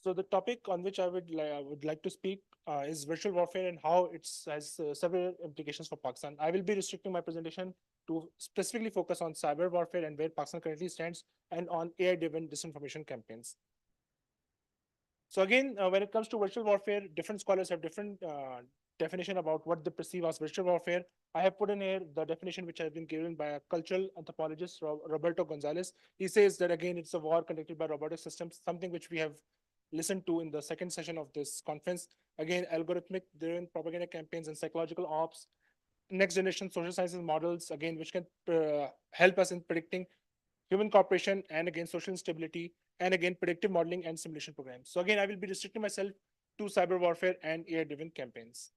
So the topic on which I would like to speak is virtual warfare and how it has several implications for Pakistan. I will be restricting my presentation to specifically focus on cyber warfare and where Pakistan currently stands, and on AI-driven disinformation campaigns. So again, when it comes to virtual warfare, different scholars have different definition about what they perceive as virtual warfare. I have put in here the definition which has been given by a cultural anthropologist, Roberto Gonzalez. He says that again, it's a war conducted by robotic systems, something which we have listened to in the second session of this conference. Again, algorithmic driven propaganda campaigns and psychological ops, next generation social sciences models, again, which can help us in predicting human cooperation and again social instability, and again predictive modeling and simulation programs. So again, I will be restricting myself to cyber warfare and AI-driven campaigns.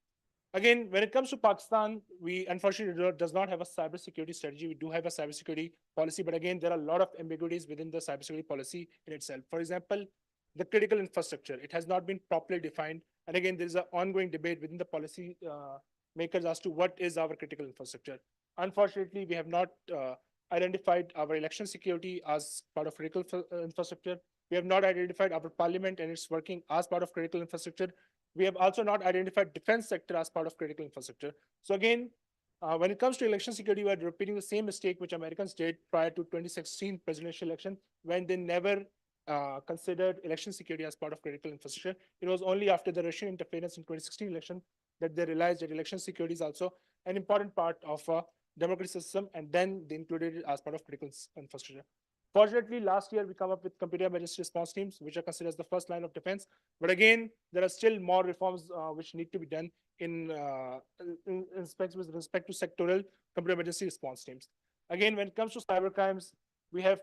Again, when it comes to Pakistan, we unfortunately does not have a cybersecurity strategy. We do have a cybersecurity policy, but again, there are a lot of ambiguities within the cybersecurity policy in itself. For example, the critical infrastructure, it has not been properly defined. And again, there is an ongoing debate within the policy makers as to what is our critical infrastructure. Unfortunately, we have not identified our election security as part of critical infrastructure. We have not identified our parliament and its working as part of critical infrastructure. We have also not identified defense sector as part of critical infrastructure. So again, when it comes to election security, we are repeating the same mistake which Americans did prior to 2016 presidential election, when they never considered election security as part of critical infrastructure. It was only after the Russian interference in 2016 election that they realized that election security is also an important part of a democratic system, and then they included it as part of critical infrastructure. Fortunately, last year we come up with computer emergency response teams, which are considered as the first line of defense. But again, there are still more reforms which need to be done with respect to sectoral computer emergency response teams. Again, when it comes to cyber crimes, we have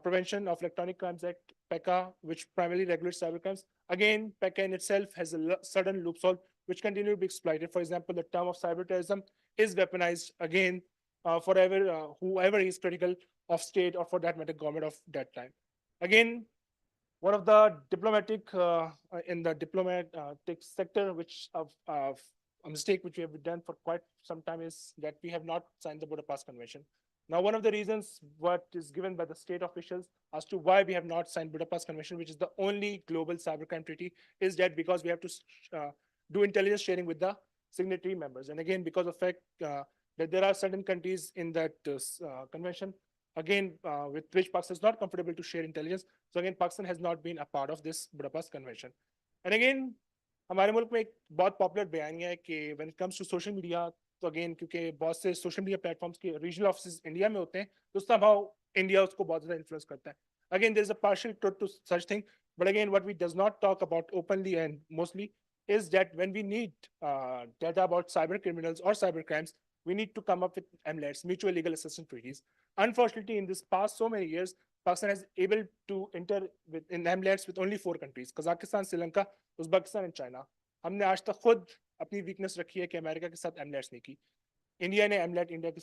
Prevention of Electronic Crimes Act, PECA, which primarily regulates cyber crimes. Again, PECA in itself has a certain loophole which continue to be exploited. For example, the term of cyber terrorism is weaponized again forever, whoever is critical of state, or for that matter, government of that time. Again, one of the diplomatic in the diplomatic sector, which of a mistake which we have done for quite some time, is that we have not signed the Budapest Convention. Now, one of the reasons what is given by the state officials as to why we have not signed Budapest Convention, which is the only global cybercrime treaty, is that because we have to do intelligence sharing with the signatory members. And again, because of the fact that there are certain countries in that convention, again, with which Pakistan is not comfortable to share intelligence. So again, Pakistan has not been a part of this Budapest Convention. And again, हमारे मुल्क में एक बहुत popular बयानिया है कि when it comes to social media, तो again क्योंकि बहुत से सोशल मीडिया प्लेटफॉर्म्स के रीजनल ऑफिस इंडिया में होते हैं, तो somehow इंडिया उसको बहुत ज़्यादा इन्फ्लुएंस करता है. Again, there is a partial truth to such thing, but again, what we does not talk about openly and mostly is that when we need data about cyber criminals or cyber crimes, we need to come up with MLATs, mutual legal assistance treaties. Unfortunately, in this past so many years, Pakistan has able to enter in MLATs with only 4 countries: Kazakhstan, Sri Lanka, Uzbekistan and China. हमने आज तक खुद अपनी weakness रखी है कि America के साथ एमलेट्स नहीं की. इंडिया ने एमलेट इंडिया के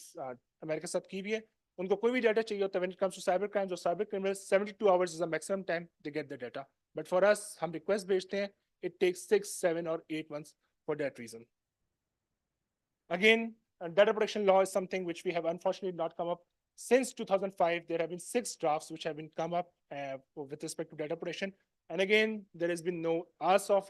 अमेरिका के साथ की भी है. उनको कोई भी डाटा चाहिए होता है, when it comes to cyber crimes or cyber criminals, 72 hours is the maximum time they get the data. But for us, हम रिक्वेस्ट भेजते हैं, it takes 6, 7 or 8 months for that reason. Again, data protection law is something which we have unfortunately not come up. Since 2005, there have been 6 drafts which have been come up with respect to data protection. And again, there has been no, as of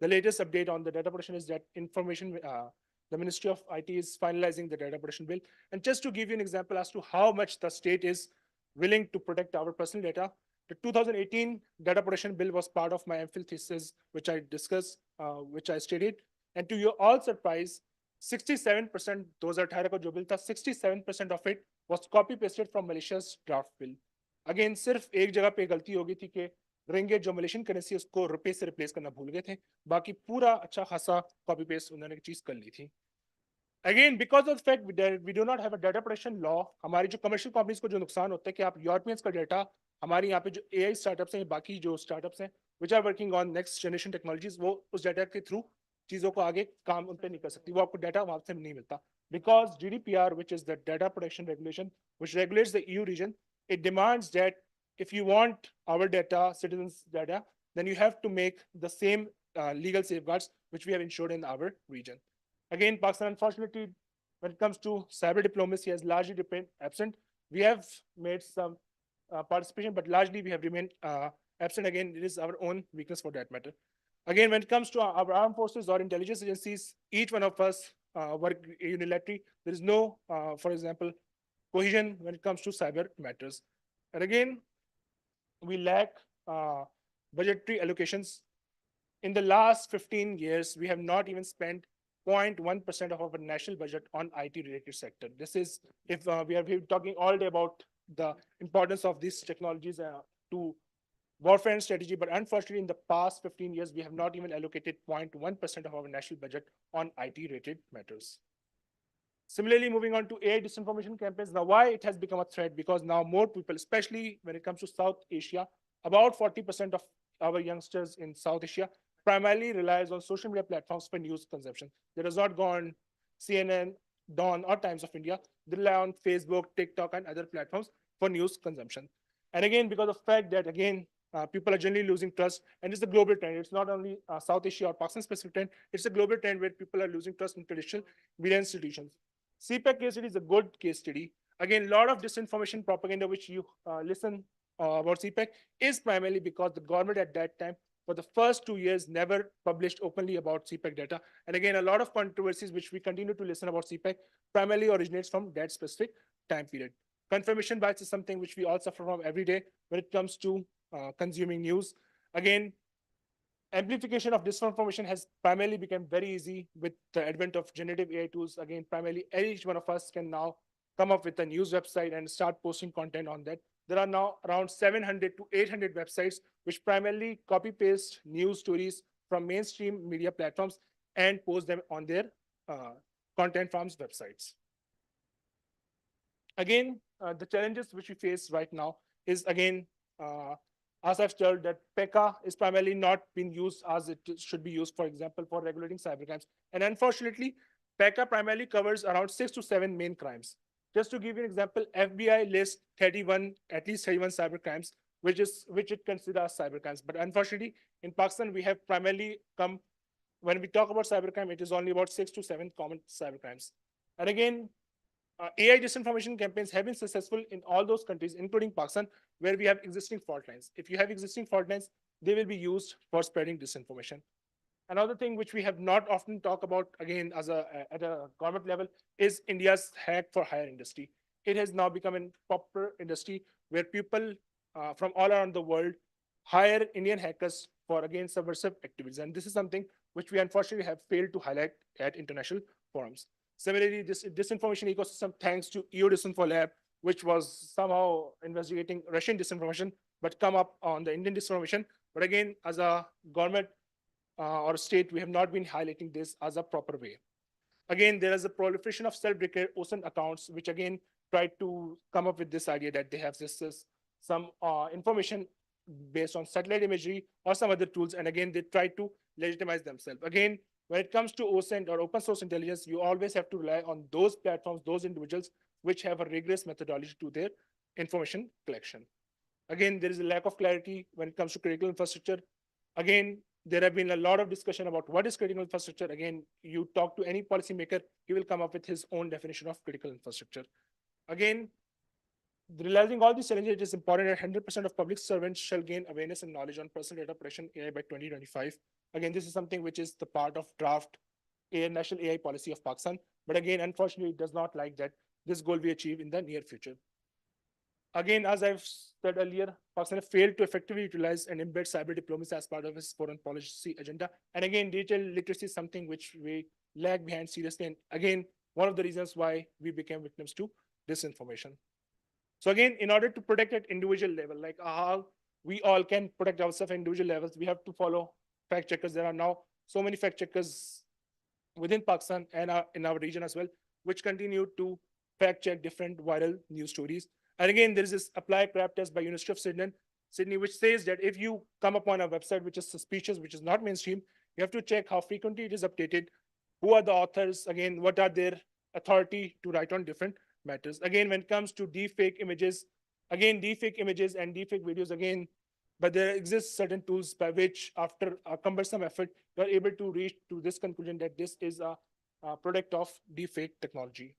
the latest update on the data protection is that the Ministry of IT is finalizing the data protection bill. And just to give you an example as to how much the state is willing to protect our personal data, the 2018 data protection bill was part of my MPhil thesis, which I discussed, which I studied. And to your all surprise, 67%, 2018 का जो bill था, 67% of it was copy pasted from Malaysia's draft bill. Again, सिर्फ एक जगह पे गलती हो गई थी कि रिंगिट जो मलेशियन करेंसी उसको रुपए से रिप्लेस करना भूल गए थे, बाकी पूरा अच्छा खासा कॉपी पेस्ट उन्होंने चीज कर ली थी. Again, because of the fact we do not have a data protection law, हमारी जो कमर्शियल कंपनीज को जो नुकसान होता है कि आप यूरोपियंस का डाटा, हमारे यहाँ पे जो AI स्टार्टअप्स हैं, बाकी जो स्टार्टअप्स हैं which are working on next generation technologies, वो उस डाटा के थ्रू चीजों को आगे काम उन पे नहीं कर सकती, वो आपको डाटा वहां से नहीं मिलता. Because GDPR, which is the data protection regulation, which regulates the EU region, it demands that if you want our data, citizens' data, then you have to make the same legal safeguards which we have ensured in our region. Again, Pakistan, unfortunately, when it comes to cyber diplomacy, has largely been absent. We have made some participation, but largely we have remained absent, again, it is our own weakness for that matter. Again, when it comes to our armed forces or intelligence agencies, each one of us work unilaterally. There is no, for example, cohesion when it comes to cyber matters. And again, we lack uh, budgetary allocations. In the last 15 years, we have not even spent 0.1% of our national budget on IT related sector. This is if we are talking all day about the importance of these technologies to warfare and strategy, but unfortunately, in the past 15 years, we have not even allocated 0.1% of our national budget on IT related matters. Similarly, moving on to AI disinformation campaigns. Now, why it has become a threat? Because now more people, especially when it comes to South Asia, about 40% of our youngsters in South Asia primarily relies on social media platforms for news consumption. They does not go on CNN, Dawn, or Times of India. They rely on Facebook, TikTok, and other platforms for news consumption. And again, because of the fact that again people are generally losing trust, and it's a global trend. It's not only South Asia or Pakistan specific trend. It's a global trend where people are losing trust in traditional media institutions. CPEC case study is a good case study. Again, a lot of disinformation propaganda which you listen about CPEC is primarily because the government at that time, for the first 2 years, never published openly about CPEC data. And again, a lot of controversies which we continue to listen about CPEC primarily originates from that specific time period. Confirmation bias is something which we all suffer from every day when it comes to consuming news. Again, amplification of disinformation has primarily become very easy with the advent of generative AI tools. Again, primarily each one of us can now come up with a news website and start posting content on that. There are now around 700 to 800 websites which primarily copy paste news stories from mainstream media platforms and post them on their uh, content farms websites. Again, the challenges which we face right now is again, as I've told, that PECA is primarily not being used as it should be used, for example, for regulating cybercrimes. And unfortunately, PECA primarily covers around 6 to 7 main crimes. Just to give you an example, FBI lists 31, at least 31 cybercrimes, which it considers cybercrimes. But unfortunately, in Pakistan, we have primarily come when we talk about cybercrime, it is only about 6 to 7 common cybercrimes. And again, AI disinformation campaigns have been successful in all those countries, including Pakistan, where we have existing fault lines. If you have existing fault lines, they will be used for spreading disinformation. Another thing which we have not often talked about, again, as at a government level, is India's hack for hire industry. It has now become a popular industry where people from all around the world hire Indian hackers for again subversive activities, and this is something which we unfortunately have failed to highlight at international forums. Similarly, this disinformation ecosystem, thanks to EU Disinfo Lab, which was somehow investigating Russian disinformation, but come up on the Indian disinformation. But again, as a government or state, we have not been highlighting this as a proper way. Again, there is a proliferation of self-declared OSINT accounts, which again try to come up with this idea that they have some information based on satellite imagery or some other tools. And again, they try to legitimize themselves. Again, when it comes to OSINT or open source intelligence, you always have to rely on those platforms, those individuals which have a rigorous methodology to their information collection. Again, there is a lack of clarity when it comes to critical infrastructure. Again, there have been a lot of discussion about what is critical infrastructure. Again, you talk to any policymaker, he will come up with his own definition of critical infrastructure. Again, realizing all these challenges, it is important that 100% of public servants shall gain awareness and knowledge on personal data protection AI by 2025. Again, this is something which is the part of draft national AI policy of Pakistan. But again, unfortunately, it does not like that this goal be achieved in the near future. Again, as I've said earlier, Pakistan failed to effectively utilize and embed cyber diplomacy as part of its foreign policy agenda. And again, digital literacy is something which we lag behind seriously. And again, one of the reasons why we became victims to disinformation. So again, in order to protect at individual level, like how we all can protect ourselves at individual levels, we have to follow fact checkers. There are now so many fact checkers within Pakistan and in our region as well, which continue to fact check different viral news stories. And again, there is this apply crap test by University of Sydney, which says that if you come upon a website which is suspicious, which is not mainstream, you have to check how frequently it is updated, who are the authors, again, what are their authority to write on different matters. Again, when it comes to deepfake images, again, deepfake images and deepfake videos, again, but there exists certain tools by which, after a cumbersome effort, you are able to reach to this conclusion that this is a product of deepfake technology.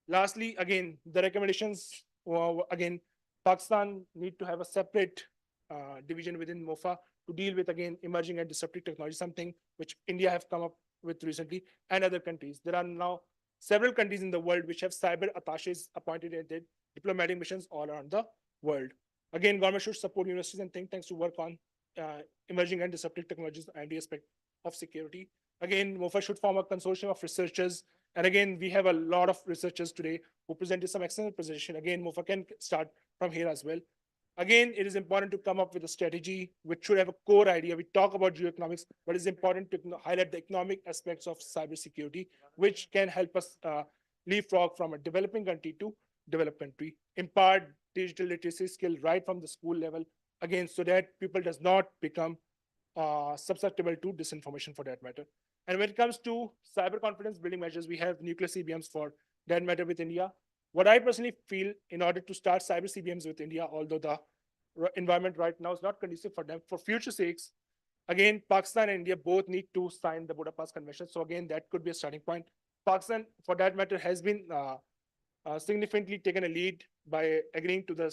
Lastly, again, the recommendations, again, Pakistan need to have a separate division within MOFA to deal with, again, emerging and disruptive technology, something which India have come up with recently, and other countries. There are now several countries in the world which have cyber attaches appointed at their diplomatic missions all around the world. Again, government should support universities and think tanks to work on emerging and disruptive technologies and the aspect of security. Again, MOFA should form a consortium of researchers. And again, we have a lot of researchers today who presented some excellent presentation. Again, MOFA can start from here as well. Again, it is important to come up with a strategy which should have a core idea. We talk about geoeconomics, but it's important to highlight the economic aspects of cybersecurity, which can help us leapfrog from a developing country to developed country, impart digital literacy skill right from the school level, again, so that people does not become susceptible to disinformation for that matter. And when it comes to cyber confidence building measures, we have nuclear CBMs for that matter with India. What I personally feel, in order to start cyber CBMs with India, although the environment right now is not conducive for them, for future sakes, again, Pakistan and India both need to sign the Budapest Convention. So again, that could be a starting point. Pakistan, for that matter, has been significantly taken a lead by agreeing to the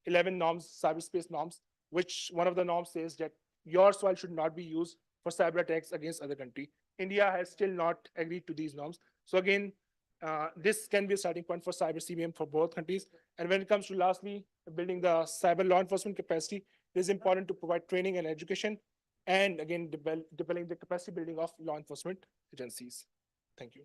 11 norms, cyberspace norms, which one of the norms says that your soil should not be used for cyber attacks against other country. India has still not agreed to these norms. So again, this can be a starting point for cyber CBM for both countries. And when it comes to lastly, building the cyber law enforcement capacity, it is important to provide training and education, and again, developing the capacity building of law enforcement agencies. Thank you.